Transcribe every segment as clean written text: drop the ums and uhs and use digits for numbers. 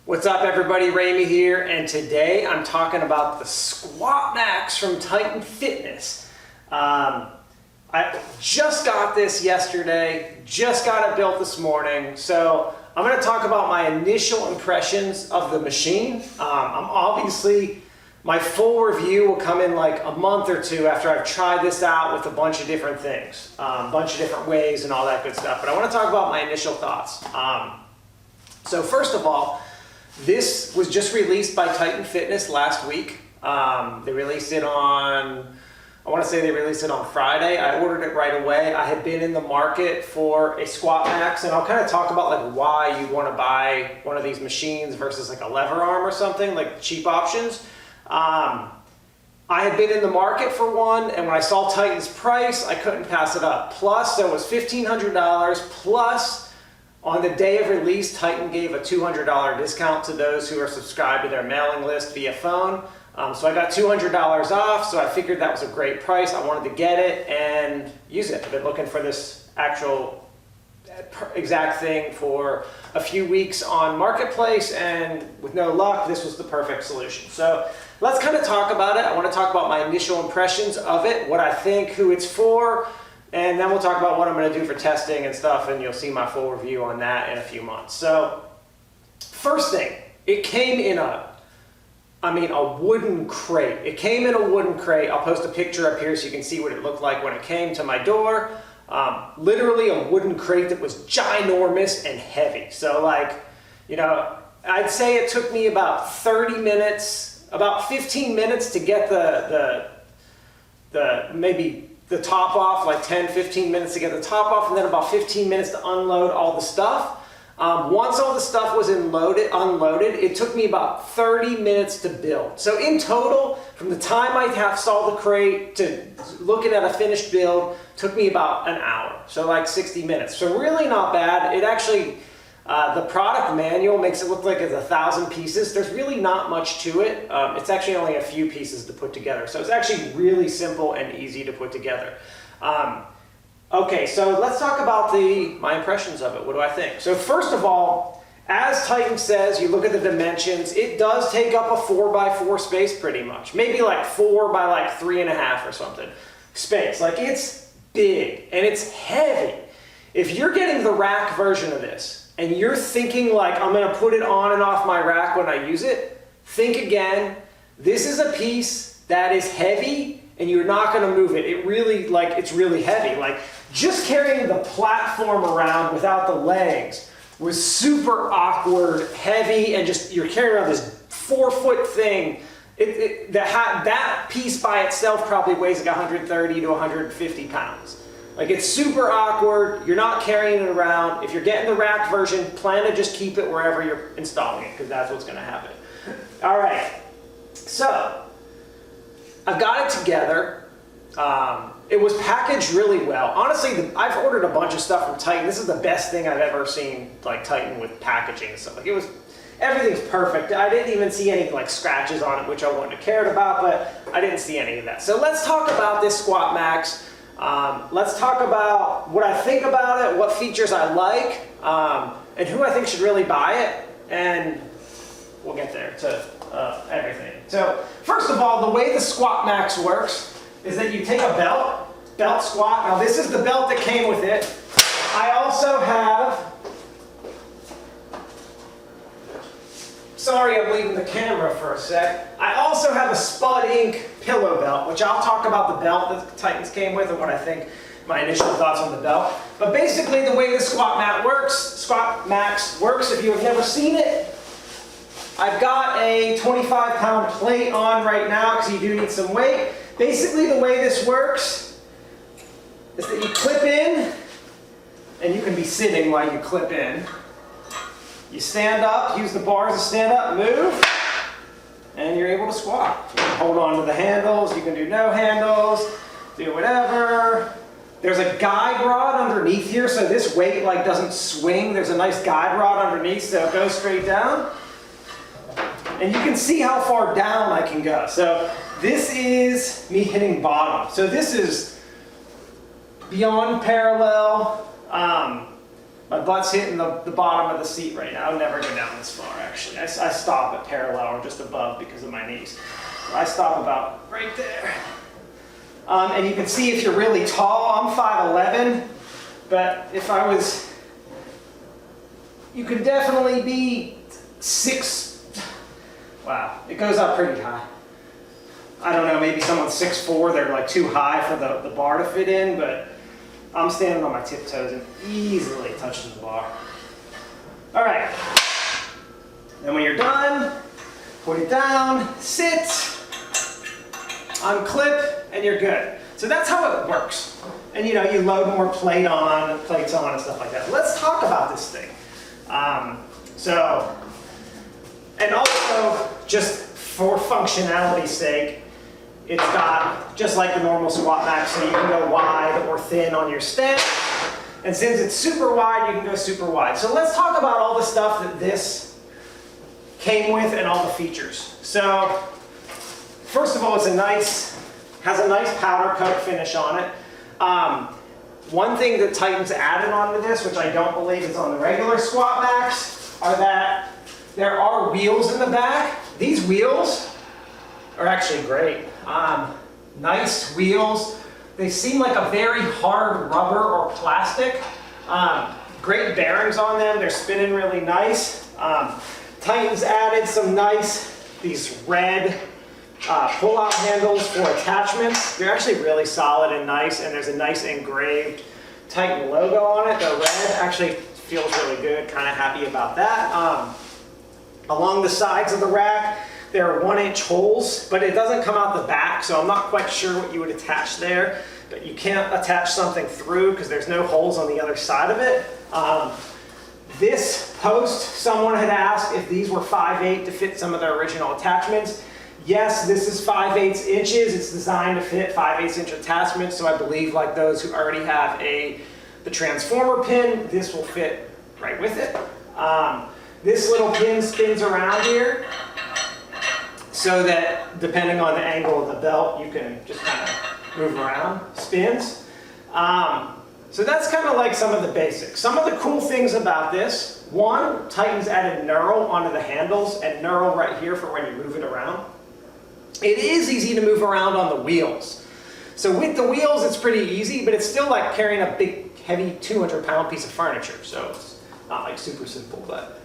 What's up everybody, Ramey here, and today I'm talking about the Squatmax from Titan Fitness. I just got this yesterday, just got it built this morning, so I'm going to talk about my initial impressions of the machine. My full review will come in like a month or two after I've tried this out with a bunch of different things, a bunch of different ways and all that good stuff, but I want to talk about my initial thoughts. So first of all, this was just released by Titan Fitness last week. They released it on, I want to say they released it on Friday. I ordered it right away. I had been in the market for a Squatmax, and I'll kind of talk about like why you want to buy one of these machines versus like a lever arm or something, like cheap options. I had been in the market for one, and when I saw Titan's price, I couldn't pass it up. Plus, there was $1,500 plus. On the day of release, Titan gave a $200 discount to those who are subscribed to their mailing list via phone. So I got $200 off, so I figured that was a great price. I wanted to get it and use it. I've been looking for this actual exact thing for a few weeks on Marketplace, and with no luck, this was the perfect solution. So let's kind of talk about it. I want to talk about my initial impressions of it, what I think, who it's for, and then we'll talk about what I'm going to do for testing and stuff, and you'll see my full review on that in a few months. So, first thing, it came in a wooden crate. It came in a wooden crate. I'll post a picture up here so you can see what it looked like when it came to my door. Literally a wooden crate that was ginormous and heavy. So like, you know, I'd say it took me about 30 minutes, about 15 minutes to get maybe the top off, like 10, 15 minutes to get the top off, and then about 15 minutes to unload all the stuff. Once all the stuff was unloaded, it took me about 30 minutes to build. So in total, from the time I saw the crate to looking at a finished build, took me about an hour. So like 60 minutes. So really not bad. It actually, the product manual makes it look like it's 1,000 pieces. There's really not much to it. It's actually only a few pieces to put together. So it's actually really simple and easy to put together. Okay, so let's talk about my impressions of it. What do I think? So first of all, as Titan says, you look at the dimensions, it does take up a 4x4 space pretty much. Maybe like 4 by like 3.5 or something space. Like it's big and it's heavy. If you're getting the rack version of this and you're thinking like, I'm gonna put it on and off my rack when I use it, think again. This is a piece that is heavy and you're not gonna move it. It's really heavy. Like just carrying the platform around without the legs was super awkward, heavy, and just you're carrying around this 4-foot thing. That piece by itself probably weighs like 130 to 150 pounds. Like it's super awkward, you're not carrying it around. If you're getting the rack version, plan to just keep it wherever you're installing it, because that's what's gonna happen. All right, so I got it together. It was packaged really well. Honestly, I've ordered a bunch of stuff from Titan. This is the best thing I've ever seen, like Titan with packaging and stuff. Like everything's perfect. I didn't even see any like scratches on it, which I wouldn't have cared about, but I didn't see any of that. So let's talk about this Squatmax. Let's talk about what I think about it, what features I like, and who I think should really buy it, and we'll get there to everything. So first of all, the way the Squatmax works is that you take a belt squat. Now this is the belt that came with it. I also have, sorry I'm leaving the camera for a sec. I also have a Spud Inc. pillow belt, which I'll talk about the belt that the Titans came with and what I think, my initial thoughts on the belt. But basically the way the Squatmax works, if you have never seen it, I've got a 25-pound plate on right now because you do need some weight. Basically the way this works is that you clip in, and you can be sitting while you clip in. You stand up, use the bars to stand up, move, and you're able to squat. You can hold on to the handles, you can do no handles, do whatever. There's a guide rod underneath here, so this weight like doesn't swing. There's a nice guide rod underneath, so it goes straight down. And you can see how far down I can go. So this is me hitting bottom. So this is beyond parallel. My butt's hitting the bottom of the seat right now. I would never go down this far, actually. I stop at parallel or just above because of my knees. So I stop about right there. And you can see if you're really tall, I'm 5'11", but if I was, you could definitely be 6, wow, it goes up pretty high. I don't know, maybe someone's 6'4", they're like too high for the bar to fit in, but I'm standing on my tiptoes and easily touching the bar. All right, then when you're done, put it down, sit, unclip, and you're good. So that's how it works. And you know, you load more plates on and stuff like that. Let's talk about this thing. And also, just for functionality's sake, it's got, just like the normal Squatmax, so you can go wide or thin on your stem. And since it's super wide, you can go super wide. So let's talk about all the stuff that this came with and all the features. So, first of all, has a nice powder coat finish on it. One thing that Titan's added onto this, which I don't believe is on the regular Squatmax, are that there are wheels in the back. These wheels are actually great. Nice wheels. They seem like a very hard rubber or plastic. Great bearings on them. They're spinning really nice. Titan's added some these red pull-out handles for attachments. They're actually really solid and nice, and there's a nice engraved Titan logo on it. The red actually feels really good. Kind of happy about that. Along the sides of the rack, there are 1-inch holes, but it doesn't come out the back, so I'm not quite sure what you would attach there. But you can't attach something through because there's no holes on the other side of it. This post, someone had asked if these were 5/8 to fit some of their original attachments. Yes, this is 5/8 inches. It's designed to fit 5/8 inch attachments, so I believe like those who already have the transformer pin, this will fit right with it. This little pin spins around here so that depending on the angle of the belt, you can just kind of move around, spins. So that's kind of like some of the basics. Some of the cool things about this, one, Titan's added knurl onto the handles and knurl right here for when you move it around. It is easy to move around on the wheels. So with the wheels, it's pretty easy, but it's still like carrying a big, heavy 200-pound piece of furniture. So it's not like super simple, but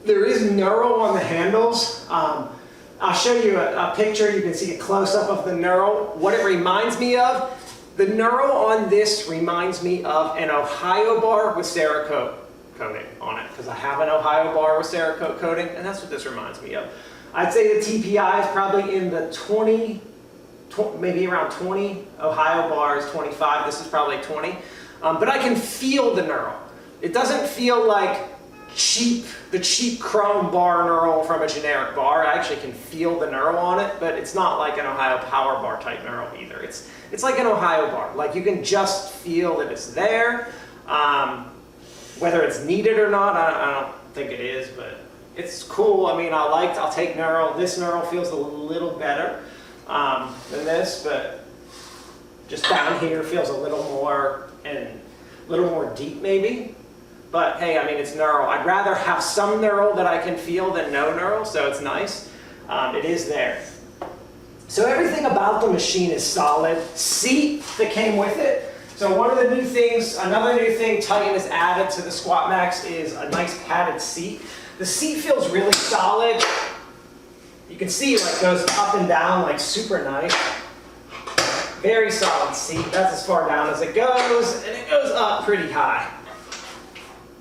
there is knurl on the handles. I'll show you a picture. You can see a close-up of the knurl. What it reminds me of, the knurl on this reminds me of an Ohio bar with Cerakote coating on it, because I have an Ohio bar with Cerakote coating, and that's what this reminds me of. I'd say the TPI is probably in the 20, maybe around 20. Ohio bar is 25. This is probably 20. But I can feel the knurl. It doesn't feel like the cheap chrome bar knurl from a generic bar. I actually can feel the knurl on it, but it's not like an Ohio power bar type knurl either. It's like an Ohio bar. Like you can just feel that it's there. Whether it's needed or not, I don't think it is, but it's cool. I mean, I'll take knurl. This knurl feels a little better than this, but just down here feels a little more deep maybe. But hey, I mean, it's knurl. I'd rather have some knurl that I can feel than no knurl, so it's nice. It is there. So everything about the machine is solid. Seat that came with it. So another new thing Titan has added to the Squatmax is a nice padded seat. The seat feels really solid. You can see it like goes up and down like super nice. Very solid seat. That's as far down as it goes, and it goes up pretty high.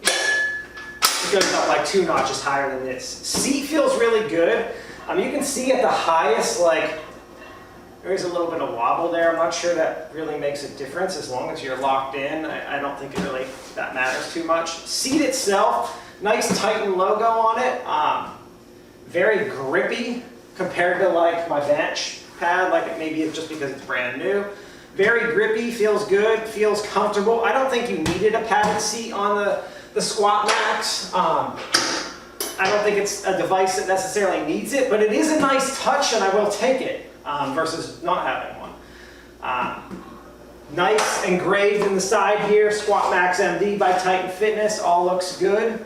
It goes up like 2 notches higher than this. Seat feels really good. You can see at the highest, like, there is a little bit of wobble there. I'm not sure that really makes a difference as long as you're locked in. I don't think that matters too much. Seat itself, nice Titan logo on it. Very grippy compared to like my bench pad, like maybe it's just because it's brand new. Very grippy, feels good, feels comfortable. I don't think you needed a padded seat on the Squatmax. I don't think it's a device that necessarily needs it, but it is a nice touch and I will take it versus not having one. Nice engraved in the side here, Squatmax MD by Titan Fitness, all looks good.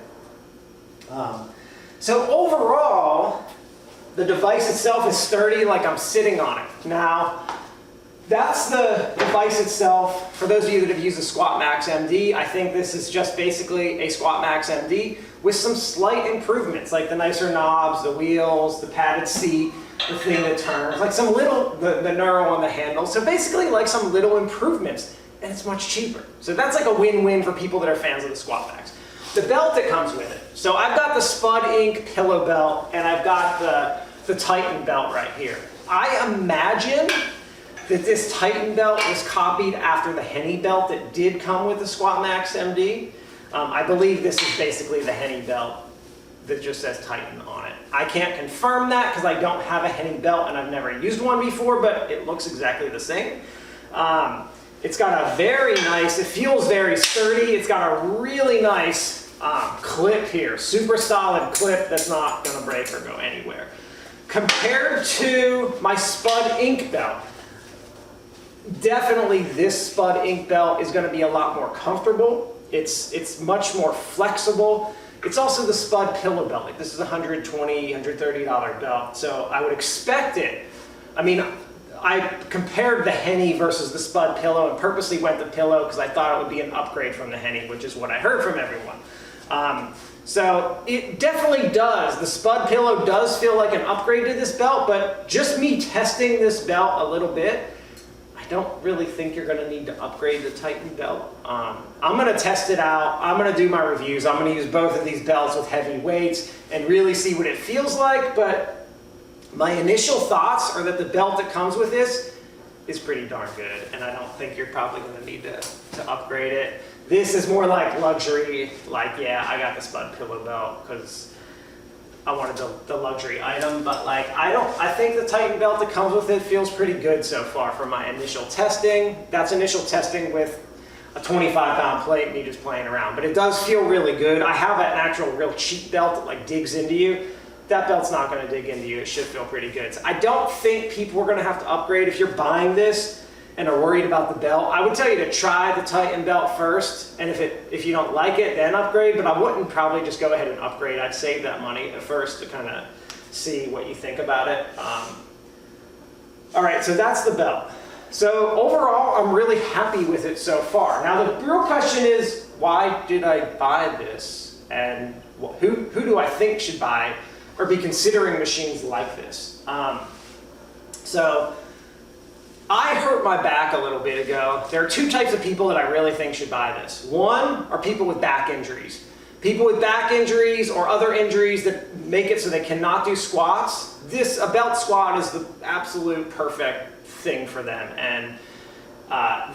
So overall, the device itself is sturdy, like I'm sitting on it. Now, that's the device itself. For those of you that have used the Squatmax MD, I think this is just basically a Squatmax MD with some slight improvements, like the nicer knobs, the wheels, the padded seat, the thing that turns, like some little, the neuro on the handle. So basically like some little improvements, and it's much cheaper. So that's like a win-win for people that are fans of the Squatmax. The belt that comes with it. So I've got the Spud Inc. pillow belt, and I've got the Titan belt right here. I imagine that this Titan belt was copied after the Henny belt that did come with the Squatmax MD. I believe this is basically the Henny belt that just says Titan on it. I can't confirm that because I don't have a Henny belt and I've never used one before, but it looks exactly the same. It's got a very nice, it feels very sturdy. It's got a really nice clip here, super solid clip that's not gonna break or go anywhere. Compared to my Spud Inc. belt, definitely this Spud Inc. belt is gonna be a lot more comfortable. It's much more flexible. It's also the Spud pillow belt. Like this is a $120, $130 belt, so I would expect it. I mean, I compared the Henny versus the Spud pillow and purposely went the pillow because I thought it would be an upgrade from the Henny, which is what I heard from everyone. So it definitely does. The Spud pillow does feel like an upgrade to this belt, but just me testing this belt a little bit, I don't really think you're gonna need to upgrade the Titan belt. I'm gonna test it out. I'm gonna do my reviews. I'm gonna use both of these belts with heavy weights and really see what it feels like, but my initial thoughts are that the belt that comes with this is pretty darn good, and I don't think you're probably gonna need to upgrade it. This is more like luxury, like, yeah, I got the Spud pillow belt because I wanted the luxury item, but like, I think the Titan belt that comes with it feels pretty good so far from my initial testing. That's initial testing with a 25-pound plate, me just playing around, but it does feel really good. I have an actual real cheap belt that like digs into you. That belt's not gonna dig into you. It should feel pretty good. So I don't think people are gonna have to upgrade. If you're buying this and are worried about the belt, I would tell you to try the Titan belt first, and if you don't like it, then upgrade, but I wouldn't probably just go ahead and upgrade. I'd save that money at first to kind of see what you think about it. All right, so that's the belt. So overall, I'm really happy with it so far. Now the real question is, why did I buy this? And who do I think should buy or be considering machines like this? So I hurt my back a little bit ago. There are two types of people that I really think should buy this. One are people with back injuries. People with back injuries or other injuries that make it so they cannot do squats. A belt squat is the absolute perfect thing for them. And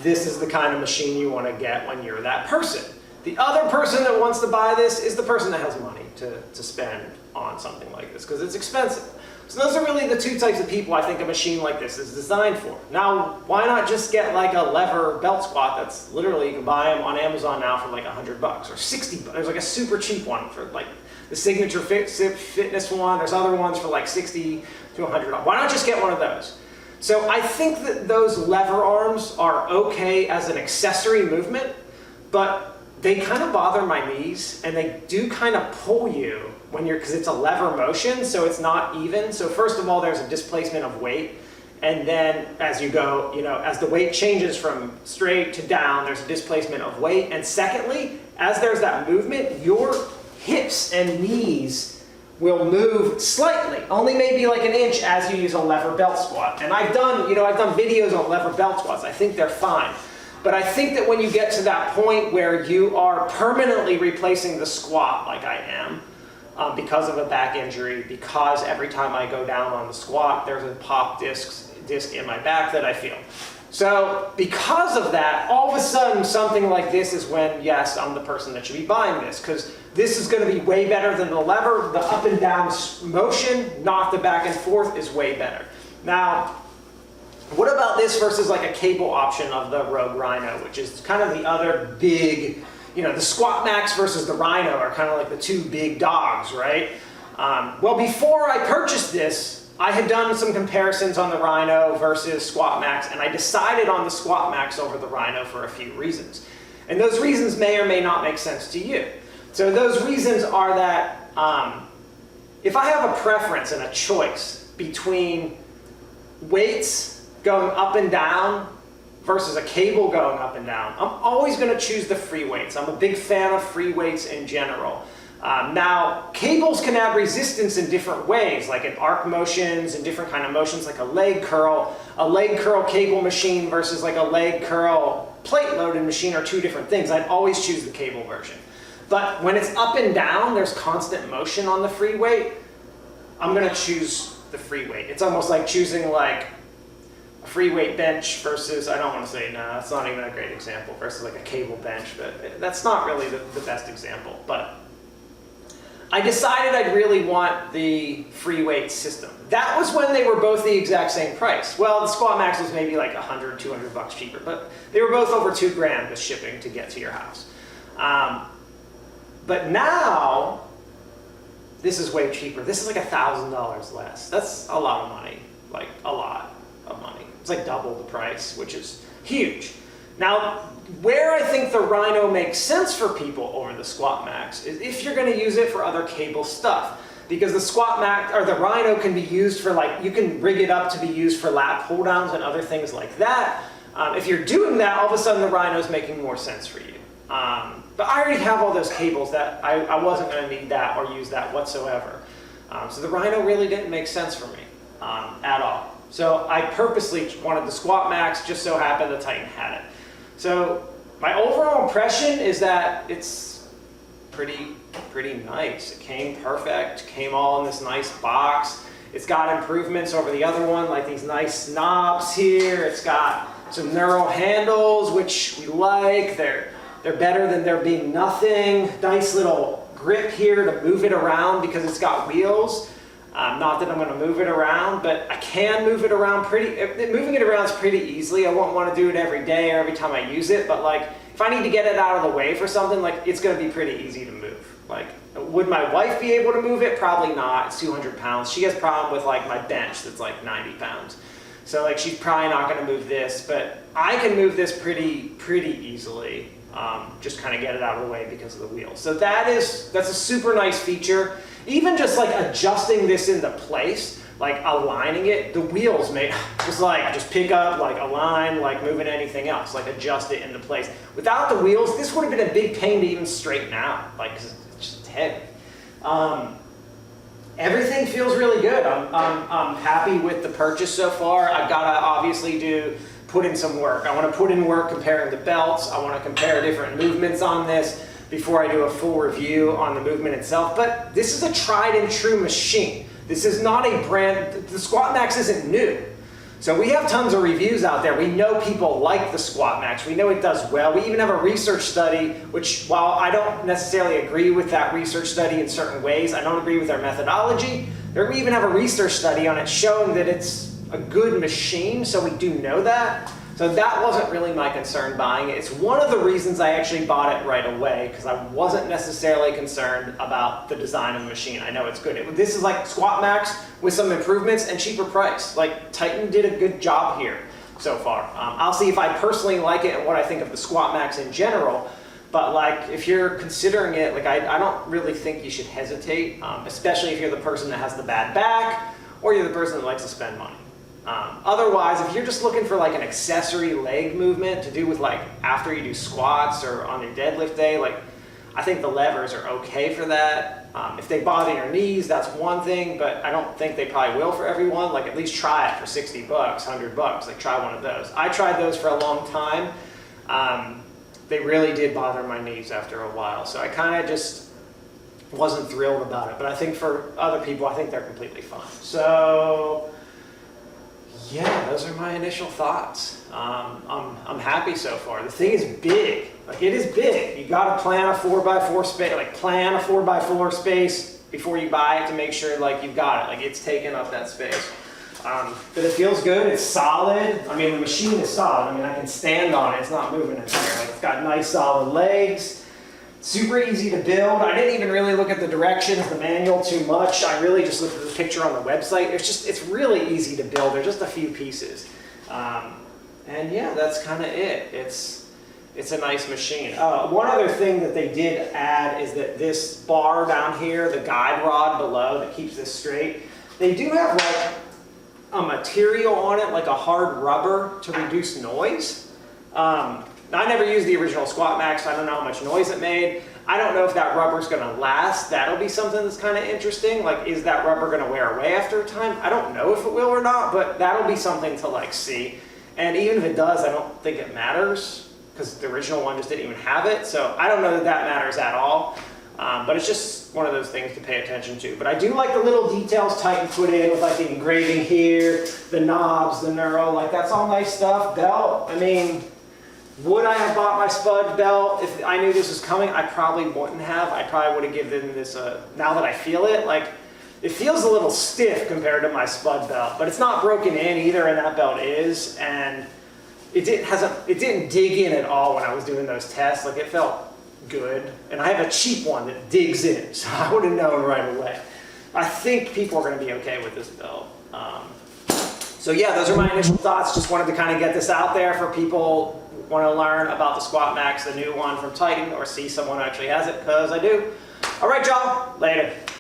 this is the kind of machine you want to get when you're that person. The other person that wants to buy this is the person that has money to spend on something like this because it's expensive. So those are really the two types of people I think a machine like this is designed for. Now, why not just get like a lever belt squat that's literally, you can buy them on Amazon now for like $100 or 60 bucks. There's like a super cheap one for like the Signature Fitness one. There's other ones for like 60 to $100. Why not just get one of those? So I think that those lever arms are okay as an accessory movement, but they kind of bother my knees and they do kind of pull you when you're, because it's a lever motion, so it's not even. So first of all, there's a displacement of weight. And then as you go, as the weight changes from straight to down, there's a displacement of weight. And secondly, as there's that movement, your hips and knees will move slightly, only maybe like an inch as you use a lever belt squat. And I've done videos on lever belt squats. I think they're fine. But I think that when you get to that point where you are permanently replacing the squat like I am, because of a back injury, because every time I go down on the squat, there's a pop disc in my back that I feel. So because of that, all of a sudden something like this is when, yes, I'm the person that should be buying this, because this is going to be way better than the lever. The up and down motion, not the back and forth, is way better. Now, what about this versus like a cable option of the Rogue Rhino, which is kind of the other big, the Squatmax versus the Rhino are kind of like the two big dogs, right? Well, before I purchased this, I had done some comparisons on the Rhino versus Squatmax, and I decided on the Squatmax over the Rhino for a few reasons. And those reasons may or may not make sense to you. So those reasons are that if I have a preference and a choice between weights going up and down versus a cable going up and down, I'm always going to choose the free weights. I'm a big fan of free weights in general. Now, cables can have resistance in different ways, like in arc motions and different kind of motions, like a leg curl cable machine versus like a leg curl plate loaded machine are two different things. I'd always choose the cable version. But when it's up and down, there's constant motion on the free weight, I'm going to choose the free weight. It's almost like choosing like a free weight bench versus, I don't want to say, no, it's not even a great example, versus like a cable bench, but that's not really the best example. But I decided I'd really want the free weight system. That was when they were both the exact same price. Well, the Squatmax was maybe like $100, $200 cheaper, but they were both over $2,000 with shipping to get to your house. But now, this is way cheaper. This is like $1,000 less. That's a lot of money, like a lot of money. It's like double the price, which is huge. Now, where I think the Rhino makes sense for people over the Squatmax is if you're going to use it for other cable stuff. Because the Squatmax, or the Rhino can be used for like, you can rig it up to be used for lat pull downs and other things like that. If you're doing that, all of a sudden the Rhino's making more sense for you. But I already have all those cables that I wasn't going to need that or use that whatsoever. So the Rhino really didn't make sense for me at all. So I purposely wanted the Squatmax, just so happened the Titan had it. So my overall impression is that it's pretty nice. It came perfect, came all in this nice box. It's got improvements over the other one, like these nice knobs here. It's got some neural handles, which we like. They're better than there being nothing. Nice little grip here to move it around because it's got wheels. Not that I'm going to move it around, but I can move it around moving it around is pretty easily. I won't want to do it every day or every time I use it, but like if I need to get it out of the way for something, like it's going to be pretty easy to move. Like, would my wife be able to move it? Probably not. It's 200 pounds. She has a problem with like my bench that's like 90 pounds. So like she's probably not going to move this, but I can move this pretty easily. Just kind of get it out of the way because of the wheels. So that's a super nice feature. Even just like adjusting this into place, like aligning it, the wheels may just pick up, like align, like moving anything else, like adjust it into place. Without the wheels, this would have been a big pain to even straighten out, like 'cause it's just heavy. Everything feels really good. I'm happy with the purchase so far. I've got to obviously put in some work. I want to put in work comparing the belts. I want to compare different movements on this before I do a full review on the movement itself. But this is a tried and true machine. This is not a brand, the Squatmax isn't new. So we have tons of reviews out there. We know people like the Squatmax. We know it does well. We even have a research study, which while I don't necessarily agree with that research study in certain ways, I don't agree with their methodology, we even have a research study on it showing that it's a good machine, so we do know that. So that wasn't really my concern buying it. It's one of the reasons I actually bought it right away, because I wasn't necessarily concerned about the design of the machine. I know it's good. This is like Squatmax with some improvements and cheaper price. Like Titan did a good job here so far. I'll see if I personally like it and what I think of the Squatmax in general. But like if you're considering it, like I don't really think you should hesitate, especially if you're the person that has the bad back or you're the person that likes to spend money. Otherwise, if you're just looking for like an accessory leg movement to do with like after you do squats or on your deadlift day, like I think the levers are okay for that. If they bother your knees, that's one thing, but I don't think they probably will for everyone. Like at least try it for 60 bucks, 100 bucks, like try one of those. I tried those for a long time. They really did bother my knees after a while. So I kind of just wasn't thrilled about it, but I think for other people, I think they're completely fine. So yeah, those are my initial thoughts. I'm happy so far. The thing is big. Like it is big. You got to plan a 4x4 space. Like plan a 4x4 space before you buy it to make sure like you've got it. Like it's taking up that space. But it feels good. It's solid. I mean, the machine is solid. I mean, I can stand on it. It's not moving in there. Like it's got nice solid legs. Super easy to build. I didn't even really look at the directions, the manual too much. I really just looked at the picture on the website. It's really easy to build. There's just a few pieces. And yeah, that's kind of it. It's a nice machine. One other thing that they did add is that this bar down here, the guide rod below that keeps this straight, they do have like a material on it, like a hard rubber to reduce noise. I never used the original Squatmax. I don't know how much noise it made. I don't know if that rubber's going to last. That'll be something that's kind of interesting. Like, is that rubber going to wear away after a time? I don't know if it will or not, but that'll be something to like see. And even if it does, I don't think it matters because the original one just didn't even have it. So I don't know that that matters at all. But it's just one of those things to pay attention to. But I do like the little details Titan put in with like the engraving here, the knobs, the knurl, like that's all nice stuff. Belt, I mean, would I have bought my Spud belt if I knew this was coming? I probably wouldn't have. I probably would have given this a, now that I feel it, like it feels a little stiff compared to my Spud belt, but it's not broken in either, and that belt is, and it didn't dig in at all when I was doing those tests. Like it felt good, and I have a cheap one that digs in, so I would have known right away. I think people are going to be okay with this belt. So yeah, those are my initial thoughts. Just wanted to kind of get this out there for people who want to learn about the Squatmax, the new one from Titan, or see someone who actually has it, because I do. All right, y'all, later.